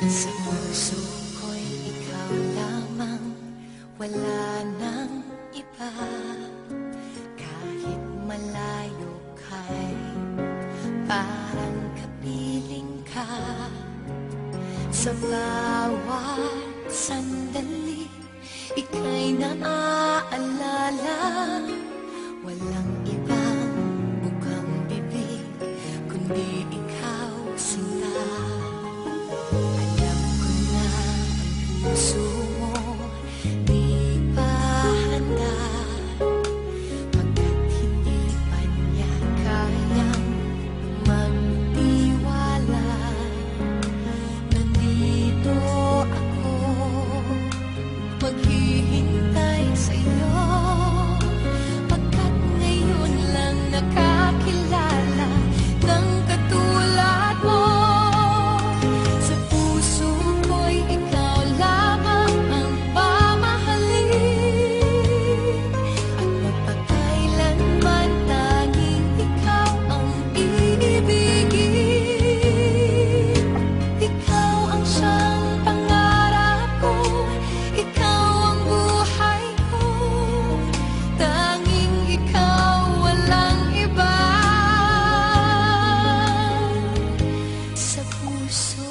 Sa puso ko'y ikaw lamang, wala nang iba. Kahit malayo ka'y parang kapiling ka. Sa bawat sandali, ika'y naaalala. Walang ibang bukang bibig, kundi ikaw, sinta. Alam ko na ang puso mo di pa handa, pagkat hindi pa niya kayang magtiwala. Nandito ako, maghihintay sa'yo, pagkat ngayon lang nakakilala ng katulad mo. Sa puso ko'y ikaw lamang ang mamahalin, at mapagkailanman tanging ikaw ang iibigin. Ikaw ang siyang pangarap ko, ikaw ang buhay ko, tanging ikaw, walang iba. Sa puso